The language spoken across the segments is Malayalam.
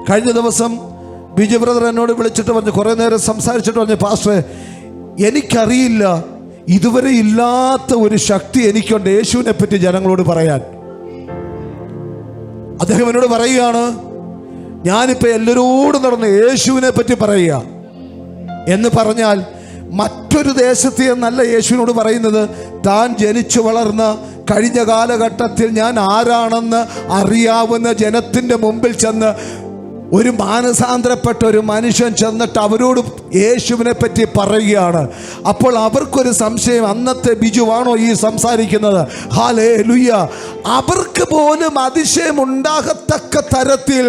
കഴിഞ്ഞ ദിവസം ബിജു ബ്രദർ എന്നോട് വിളിച്ചിട്ട് പറഞ്ഞു, കുറേ നേരം സംസാരിച്ചിട്ട് പറഞ്ഞു, പാസ്റ്ററെ എനിക്കറിയില്ല, ഇതുവരെ ഇല്ലാത്ത ഒരു ശക്തി എനിക്കുണ്ട് യേശുവിനെ പറ്റി ജനങ്ങളോട് പറയാൻ. അദ്ദേഹം എന്നോട് പറയുകയാണ്, ഞാനിപ്പോൾ എല്ലാവരോടും നടന്ന് യേശുവിനെ പറ്റി പറയുക എന്ന് പറഞ്ഞാൽ മറ്റൊരു ദേശത്ത് എന്നല്ല യേശുവിനോട് പറയുന്നത്, താൻ ജനിച്ചു വളർന്ന കഴിഞ്ഞ കാലഘട്ടത്തിൽ ഞാൻ ആരാണെന്ന് അറിയാവുന്ന ജനത്തിൻ്റെ മുമ്പിൽ ചെന്ന് ഒരു മാനസാന്തരപ്പെട്ട ഒരു മനുഷ്യൻ ചെന്നിട്ട് അവരോട് യേശുവിനെ പറ്റി പറയുകയാണ്. അപ്പോൾ അവർക്കൊരു സംശയം, അന്നത്തെ ബിജുവാണോ ഈ സംസാരിക്കുന്നത്? ഹല്ലേലൂയ. അവർക്ക് പോലും അതിശയം ഉണ്ടാകത്തക്ക തരത്തിൽ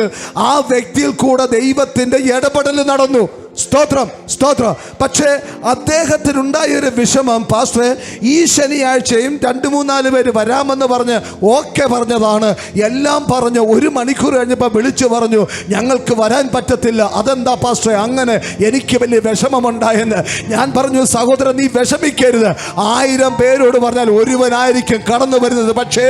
ആ വ്യക്തിയിൽ കൂടെ ദൈവത്തിൻ്റെ ഇടപെടൽ നടന്നു. സ്തോത്രം, സ്തോത്രം. പക്ഷേ അദ്ദേഹത്തിനുണ്ടായ ഒരു വിഷമം, പാസ്റ്ററെ ഈ ശനിയാഴ്ചയും 2-3-4 പേര് വരാമെന്ന് പറഞ്ഞ് ഓക്കെ പറഞ്ഞതാണ്. എല്ലാം പറഞ്ഞ് 1 മണിക്കൂർ കഴിഞ്ഞപ്പോൾ വിളിച്ചു പറഞ്ഞു, ഞങ്ങൾക്ക് വരാൻ പറ്റത്തില്ല. അതെന്താ പാസ്റ്ററെ അങ്ങനെ? എനിക്ക് വലിയ വിഷമമുണ്ടായെന്ന്. ഞാൻ പറഞ്ഞു, സഹോദരൻ നീ വിഷമിക്കരുത്. 1000 പേരോട് പറഞ്ഞാൽ ഒരുവനായിരിക്കും കടന്നു വരുന്നത്. പക്ഷേ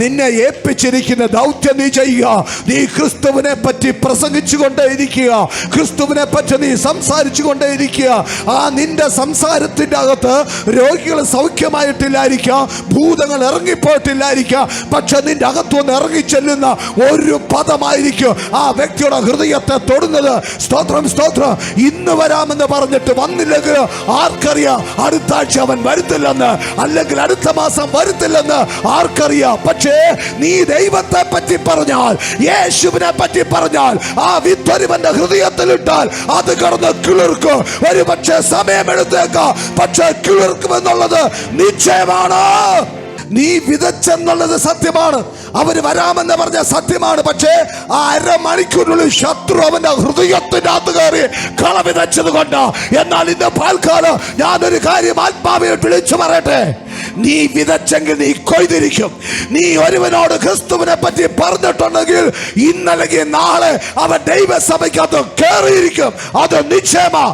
നിന്നെ ഏൽപ്പിച്ചിരിക്കുന്ന ദൗത്യം നീ ചെയ്യുക. നീ ക്രിസ്തുവിനെ പറ്റി പ്രസംഗിച്ചു കൊണ്ടേ ഇരിക്കുക. ക്രിസ്തുവിനെ പറ്റി നീ സംസാരിച്ചു കൊണ്ടേയിരിക്കുക. ആ നിന്റെ സംസാരത്തിൻ്റെ അകത്ത് രോഗികൾ സൗഖ്യമായിട്ടില്ലായിരിക്കാം, ഭൂതങ്ങൾ ഇറങ്ങിപ്പോയിട്ടില്ലായിരിക്കാം, പക്ഷെ നിന്റെ അകത്തുനിന്ന് ഇറങ്ങിച്ചെല്ലുന്ന ഒരു പദമായിരിക്കും ആ വ്യക്തിയുടെ ഹൃദയത്തെ തൊടുന്നത്. സ്തോത്രം, സ്തോത്രം. ഇന്ന് വരാമെന്ന് പറഞ്ഞിട്ട് വന്നില്ലെങ്കിൽ ആർക്കറിയാം അടുത്ത ആഴ്ച അവൻ വരുത്തില്ലെന്ന്, അല്ലെങ്കിൽ അടുത്ത മാസം വരുത്തില്ലെന്ന് ആർക്കറിയാം. പക്ഷേ നീ ദൈവത്തെ പറ്റി പറഞ്ഞാൽ, യേശുവിനെ പറ്റി പറഞ്ഞാൽ, ആ വിത്തൊരുവന്റെ ഹൃദയത്തിലിട്ടാൽ അത് കിളിർക്കും. ഒരു പക്ഷേ സമയമെടുത്തേക്കാം, പക്ഷേ കിളിർക്കുമെന്നുള്ളത് നിശ്ചയമാണ്. നീ വിതച്ചെന്നുള്ളത് സത്യമാണ്, അവര് വരാമെന്ന് പറഞ്ഞ സത്യമാണ്. പക്ഷേ ആ 1/2 മണിക്കൂറിനുള്ളിൽ ശത്രു അവന്റെ ഹൃദയത്തിന്റെ അകത്ത് കയറി കള വിതച്ചത് കൊണ്ട്. എന്നാൽ ഇന്ന് പാൽക്കാലം ഞാനൊരു കാര്യം ആത്മാവിനെ വിളിച്ചു പറയട്ടെ, നീ വിതച്ചെങ്കിൽ നീ കൊയ്തിരിക്കും. നീ ഒരുവനോട് ക്രിസ്തുവിനെ പറ്റി പറഞ്ഞിട്ടുണ്ടെങ്കിൽ ഇന്നല്ലെങ്കിൽ നാളെ അവൻ ദൈവസഭയ്ക്കകത്ത് കയറിയിരിക്കും. അത് നിശ്ചയമാ.